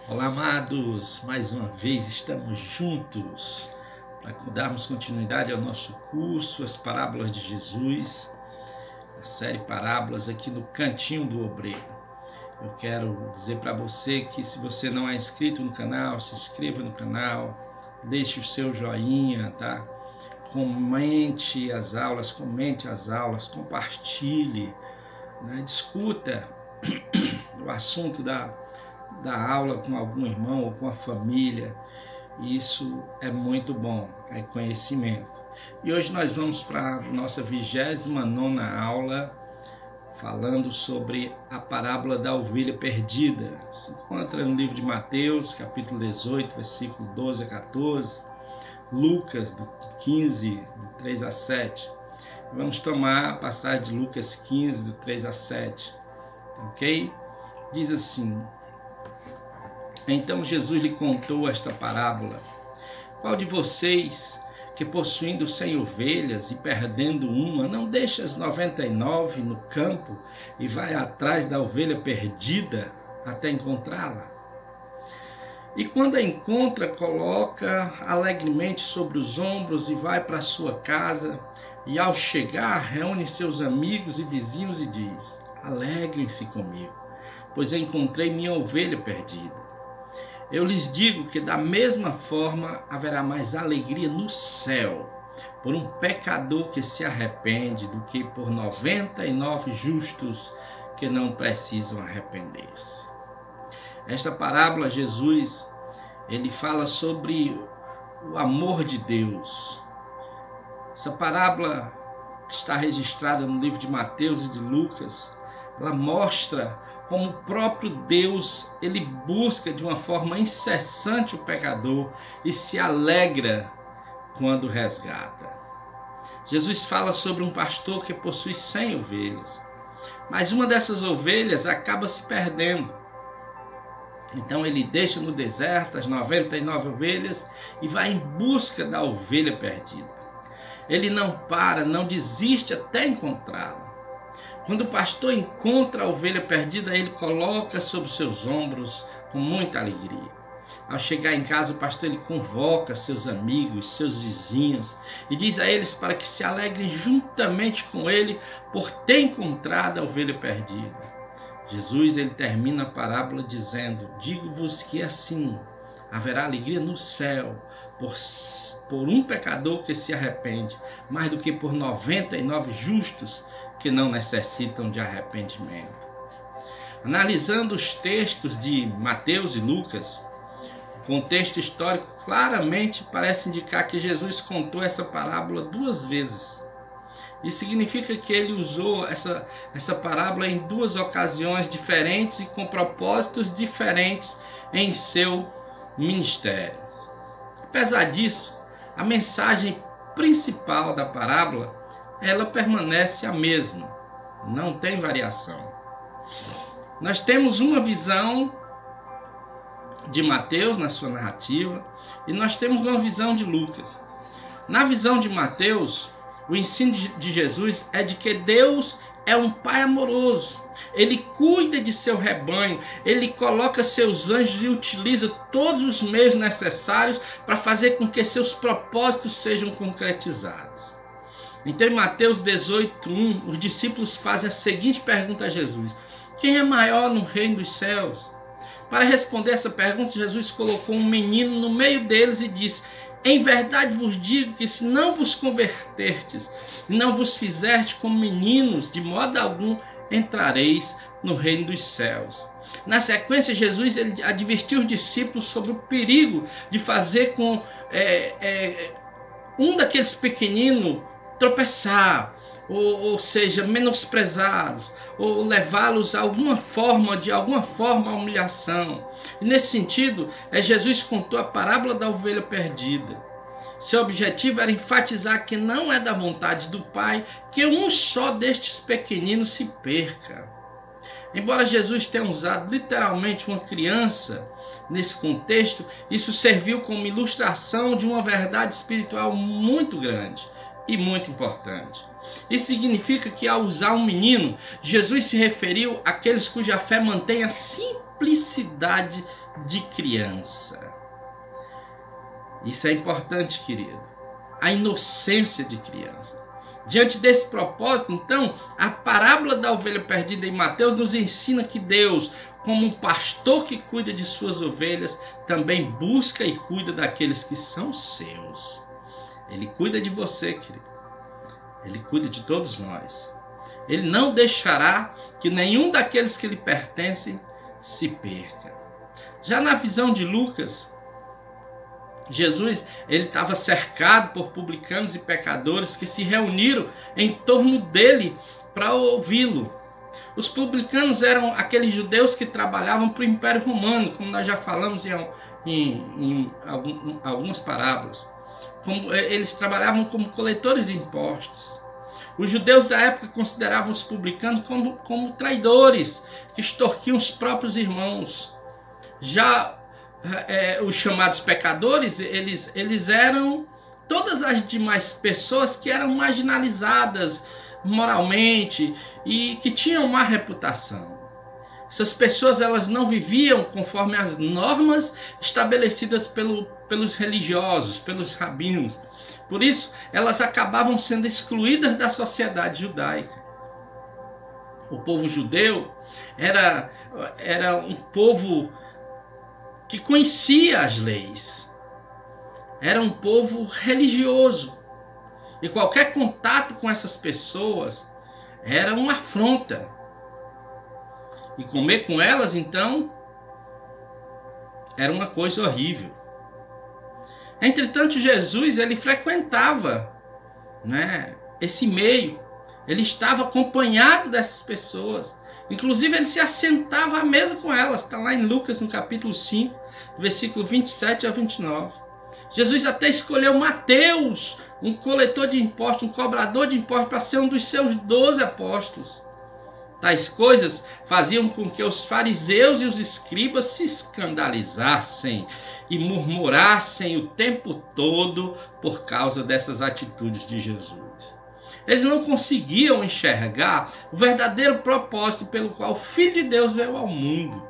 Olá, amados, mais uma vez estamos juntos para darmos continuidade ao nosso curso, as parábolas de Jesus, a série Parábolas aqui no Cantinho do Obreiro. Eu quero dizer para você que se você não é inscrito no canal, se inscreva no canal, deixe o seu joinha, tá? Comente as aulas, compartilhe, né? Discuta o assunto da aula com algum irmão ou com a família. Isso é muito bom, é conhecimento. E hoje nós vamos para a nossa 29ª aula, falando sobre a parábola da ovelha perdida. Se encontra no livro de Mateus, capítulo 18, versículo 12 a 14, Lucas, do 15, do 3 a 7. Vamos tomar a passagem de Lucas 15, do 3 a 7, ok? Diz assim: Então Jesus lhe contou esta parábola: Qual de vocês, que possuindo 100 ovelhas e perdendo uma, não deixa as 99 no campo e vai atrás da ovelha perdida até encontrá-la? E quando a encontra, coloca alegremente sobre os ombros e vai para sua casa, e ao chegar reúne seus amigos e vizinhos e diz: Alegrem-se comigo, pois encontrei minha ovelha perdida. Eu lhes digo que da mesma forma haverá mais alegria no céu por um pecador que se arrepende do que por 99 justos que não precisam arrepender-se. Esta parábola, Jesus, ele fala sobre o amor de Deus. Essa parábola está registrada no livro de Mateus e de Lucas. Ela mostra como o próprio Deus, ele busca de uma forma incessante o pecador e se alegra quando resgata. Jesus fala sobre um pastor que possui 100 ovelhas, mas uma dessas ovelhas acaba se perdendo. Então ele deixa no deserto as 99 ovelhas e vai em busca da ovelha perdida. Ele não para, não desiste até encontrá-la. Quando o pastor encontra a ovelha perdida, ele coloca sobre seus ombros com muita alegria. Ao chegar em casa, o pastor ele convoca seus amigos, seus vizinhos e diz a eles para que se alegrem juntamente com ele por ter encontrado a ovelha perdida. Jesus ele termina a parábola dizendo: Digo-vos que assim haverá alegria no céu por um pecador que se arrepende, mais do que por 99 justos que não necessitam de arrependimento. Analisando os textos de Mateus e Lucas, o contexto histórico claramente parece indicar que Jesus contou essa parábola 2 vezes. Isso significa que ele usou essa parábola em 2 ocasiões diferentes e com propósitos diferentes em seu ministério. Apesar disso, a mensagem principal da parábola, ela permanece a mesma, não tem variação. Nós temos uma visão de Mateus na sua narrativa e nós temos uma visão de Lucas. Na visão de Mateus, o ensino de Jesus é de que Deus é um Pai amoroso. Ele cuida de seu rebanho, ele coloca seus anjos e utiliza todos os meios necessários para fazer com que seus propósitos sejam concretizados. Então, em Mateus 18:1, os discípulos fazem a seguinte pergunta a Jesus: Quem é maior no reino dos céus? Para responder essa pergunta, Jesus colocou um menino no meio deles e disse: Em verdade vos digo que se não vos converterdes e não vos fizerdes como meninos, de modo algum entrareis no reino dos céus. Na sequência, Jesus ele advertiu os discípulos sobre o perigo de fazer com um daqueles pequeninos tropeçar, ou seja, menosprezados, ou levá-los de alguma forma à humilhação. E nesse sentido, Jesus contou a parábola da ovelha perdida. Seu objetivo era enfatizar que não é da vontade do Pai que um só destes pequeninos se perca. Embora Jesus tenha usado literalmente uma criança nesse contexto, isso serviu como ilustração de uma verdade espiritual muito grande e muito importante. Isso significa que ao usar um menino, Jesus se referiu àqueles cuja fé mantém a simplicidade de criança. Isso é importante, querido. A inocência de criança. Diante desse propósito, então, a parábola da ovelha perdida em Mateus nos ensina que Deus, como um pastor que cuida de suas ovelhas, também busca e cuida daqueles que são seus. Ele cuida de você, querido. Ele cuida de todos nós. Ele não deixará que nenhum daqueles que lhe pertencem se perca. Já na visão de Lucas, Jesus ele estava cercado por publicanos e pecadores que se reuniram em torno dele para ouvi-lo. Os publicanos eram aqueles judeus que trabalhavam para o Império Romano, como nós já falamos em algumas parábolas. Eles trabalhavam como coletores de impostos. Os judeus da época consideravam os publicanos como traidores, que extorquiam os próprios irmãos. Já os chamados pecadores, eles eram todas as demais pessoas que eram marginalizadas moralmente e que tinham má reputação. Essas pessoas elas não viviam conforme as normas estabelecidas pelos religiosos, pelos rabinos. Por isso, elas acabavam sendo excluídas da sociedade judaica. O povo judeu era um povo que conhecia as leis. Era um povo religioso. E qualquer contato com essas pessoas era uma afronta. E comer com elas, então, era uma coisa horrível. Entretanto, Jesus, ele frequentava, esse meio. Ele estava acompanhado dessas pessoas. Inclusive, ele se assentava à mesa com elas. Está lá em Lucas, no capítulo 5, versículo 27 a 29. Jesus até escolheu Mateus, um coletor de impostos, um cobrador de impostos, para ser um dos seus 12 apóstolos. Tais coisas faziam com que os fariseus e os escribas se escandalizassem e murmurassem o tempo todo por causa dessas atitudes de Jesus. Eles não conseguiam enxergar o verdadeiro propósito pelo qual o Filho de Deus veio ao mundo.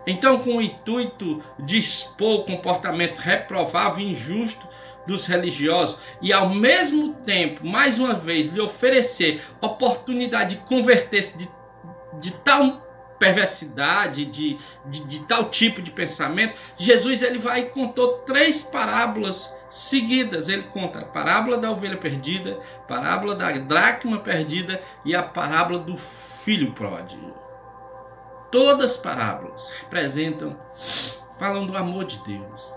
Então, com o intuito de expor o comportamento reprovável e injusto dos religiosos e, ao mesmo tempo, mais uma vez, lhe oferecer oportunidade de converter-se de tal perversidade, de tal tipo de pensamento, Jesus ele vai e contou 3 parábolas seguidas. Ele conta a parábola da ovelha perdida, a parábola da dracma perdida e a parábola do filho pródigo. Todas as parábolas falam do amor de Deus.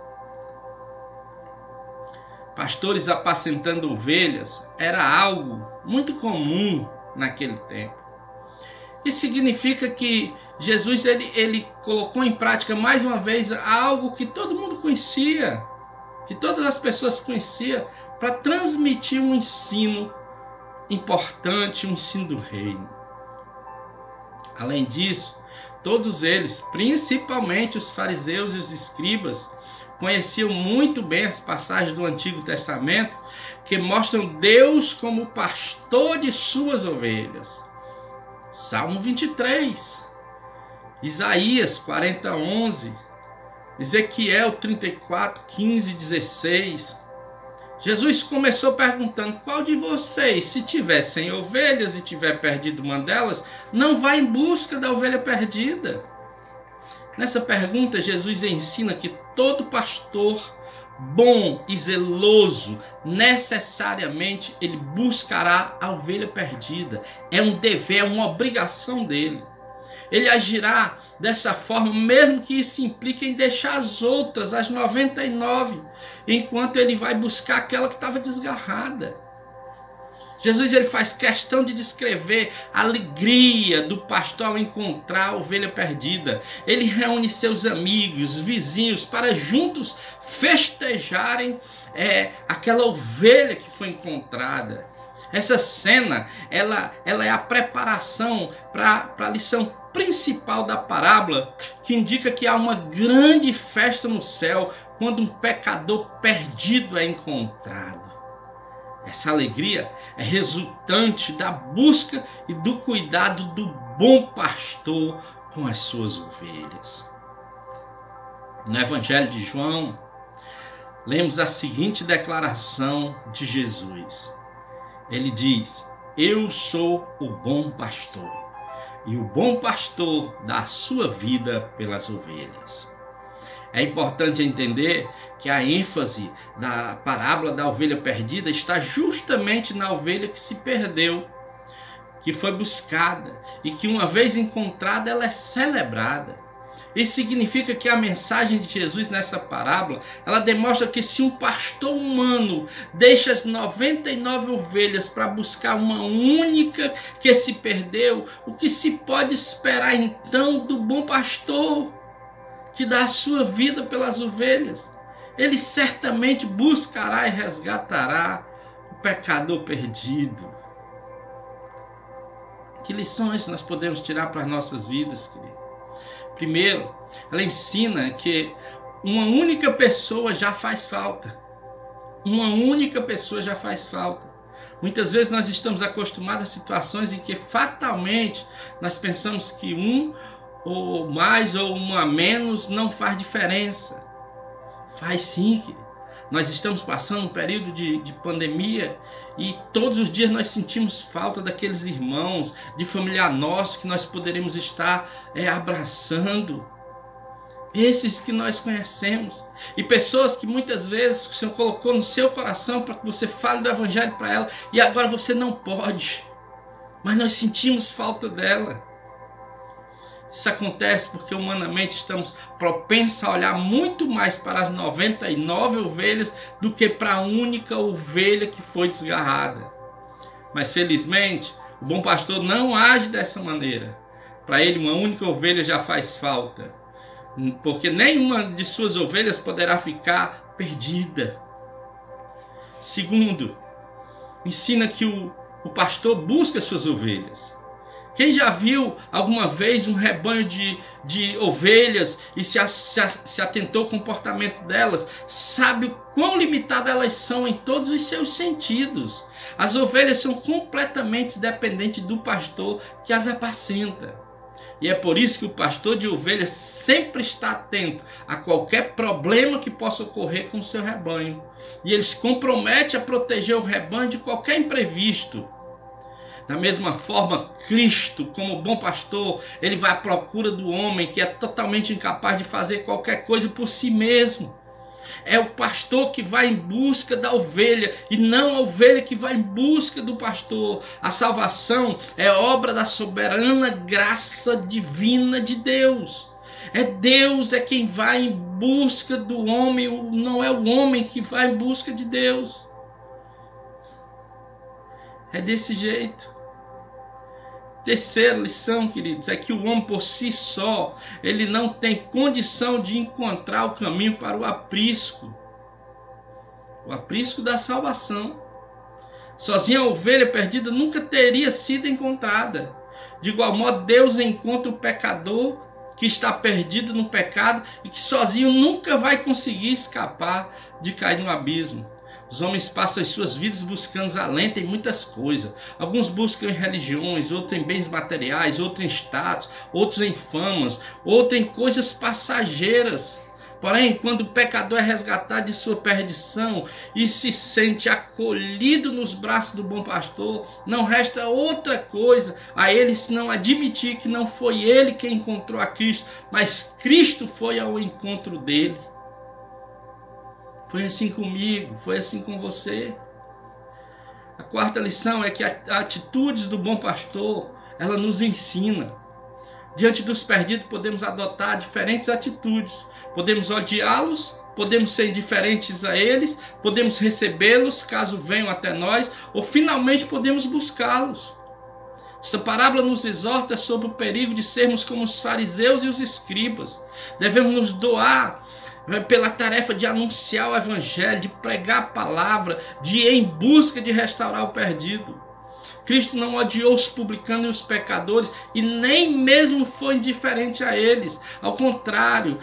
Pastores apacentando ovelhas era algo muito comum naquele tempo. Isso significa que Jesus ele colocou em prática mais uma vez algo que todo mundo conhecia, que todas as pessoas conheciam, para transmitir um ensino importante, um ensino do reino. Além disso, todos eles, principalmente os fariseus e os escribas, conheciam muito bem as passagens do Antigo Testamento que mostram Deus como pastor de suas ovelhas. Salmo 23, Isaías 40:11, Ezequiel 34:15 e 16. Jesus começou perguntando: qual de vocês, se tiver 100 ovelhas e tiver perdido uma delas, não vai em busca da ovelha perdida? Nessa pergunta, Jesus ensina que todo pastor bom e zeloso, necessariamente ele buscará a ovelha perdida. É um dever, é uma obrigação dele. Ele agirá dessa forma, mesmo que isso implique em deixar as outras, as 99, enquanto ele vai buscar aquela que estava desgarrada. Jesus ele faz questão de descrever a alegria do pastor ao encontrar a ovelha perdida. Ele reúne seus amigos, vizinhos, para juntos festejarem aquela ovelha que foi encontrada. Essa cena ela é a preparação para a lição principal da parábola, que indica que há uma grande festa no céu quando um pecador perdido é encontrado. Essa alegria é resultante da busca e do cuidado do bom pastor com as suas ovelhas. No Evangelho de João, lemos a seguinte declaração de Jesus. Ele diz: eu sou o bom pastor, e o bom pastor dá a sua vida pelas ovelhas. É importante entender que a ênfase da parábola da ovelha perdida está justamente na ovelha que se perdeu, que foi buscada e que, uma vez encontrada, ela é celebrada. Isso significa que a mensagem de Jesus nessa parábola, ela demonstra que se um pastor humano deixa as 99 ovelhas para buscar uma única que se perdeu, o que se pode esperar então do bom pastor que dá a sua vida pelas ovelhas? Ele certamente buscará e resgatará o pecador perdido. Que lições nós podemos tirar para as nossas vidas, querido? Primeiro, ela ensina que uma única pessoa já faz falta. Uma única pessoa já faz falta. Muitas vezes nós estamos acostumados a situações em que fatalmente nós pensamos que um ou mais ou um a menos não faz diferença. Faz sim, querido. Nós estamos passando um período de pandemia e todos os dias nós sentimos falta daqueles irmãos, de familiar nosso que nós poderemos estar abraçando. Esses que nós conhecemos. E pessoas que muitas vezes o Senhor colocou no seu coração para que você fale do Evangelho para ela e agora você não pode. Mas nós sentimos falta dela. Isso acontece porque humanamente estamos propensos a olhar muito mais para as 99 ovelhas do que para a única ovelha que foi desgarrada. Mas felizmente, o bom pastor não age dessa maneira. Para ele, uma única ovelha já faz falta, porque nenhuma de suas ovelhas poderá ficar perdida. Segundo, ensina que o pastor busca suas ovelhas. Quem já viu alguma vez um rebanho de ovelhas e se atentou ao comportamento delas, sabe o quão limitadas elas são em todos os seus sentidos. As ovelhas são completamente dependentes do pastor que as apacenta. E é por isso que o pastor de ovelhas sempre está atento a qualquer problema que possa ocorrer com o seu rebanho. E ele se compromete a proteger o rebanho de qualquer imprevisto. Da mesma forma, Cristo, como bom pastor, ele vai à procura do homem que é totalmente incapaz de fazer qualquer coisa por si mesmo. É o pastor que vai em busca da ovelha e não a ovelha que vai em busca do pastor. A salvação é obra da soberana graça divina de Deus. Deus é quem vai em busca do homem, não é o homem que vai em busca de Deus. É desse jeito. Terceira lição, queridos, é que o homem por si só, ele não tem condição de encontrar o caminho para o aprisco da salvação. Sozinha a ovelha perdida nunca teria sido encontrada. De igual modo, Deus encontra o pecador que está perdido no pecado e que sozinho nunca vai conseguir escapar de cair no abismo. Os homens passam as suas vidas buscando alento em muitas coisas. Alguns buscam em religiões, outros em bens materiais, outros em status, outros em famas, outros em coisas passageiras. Porém, quando o pecador é resgatado de sua perdição e se sente acolhido nos braços do bom pastor, não resta outra coisa a ele senão admitir que não foi ele quem encontrou a Cristo, mas Cristo foi ao encontro dele. Foi assim comigo, foi assim com você. A quarta lição é que as atitudes do bom pastor, ela nos ensina. Diante dos perdidos podemos adotar diferentes atitudes. Podemos odiá-los, podemos ser indiferentes a eles, podemos recebê-los caso venham até nós, ou finalmente podemos buscá-los. Esta parábola nos exorta sobre o perigo de sermos como os fariseus e os escribas. Devemos nos doar pela tarefa de anunciar o evangelho, de pregar a palavra, de ir em busca de restaurar o perdido. Cristo não odiou os publicanos e os pecadores e nem mesmo foi indiferente a eles. Ao contrário,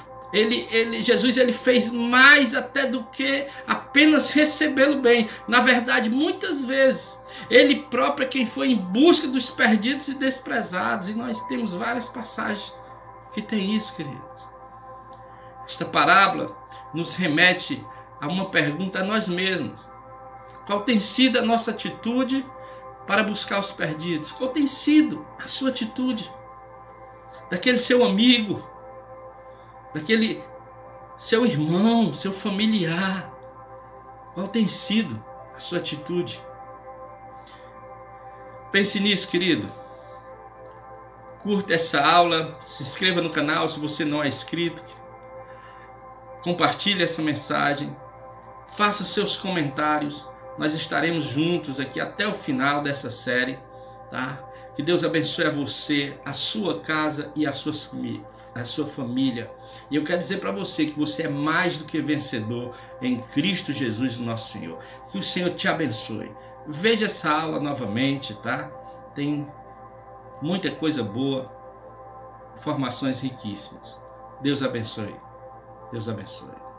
Jesus fez mais até do que apenas recebê-lo bem. Na verdade, muitas vezes, ele próprio é quem foi em busca dos perdidos e desprezados. E nós temos várias passagens que tem isso, queridos. Esta parábola nos remete a uma pergunta a nós mesmos. Qual tem sido a nossa atitude para buscar os perdidos? Qual tem sido a sua atitude? Daquele seu amigo, daquele seu irmão, seu familiar. Qual tem sido a sua atitude? Pense nisso, querido. Curta essa aula, se inscreva no canal se você não é inscrito. Compartilhe essa mensagem, faça seus comentários. Nós estaremos juntos aqui até o final dessa série, tá? Que Deus abençoe a você, a sua casa e a sua família. E eu quero dizer para você que você é mais do que vencedor em Cristo Jesus, nosso Senhor. Que o Senhor te abençoe. Veja essa aula novamente, tá? Tem muita coisa boa, informações riquíssimas. Deus abençoe. Deus abençoe.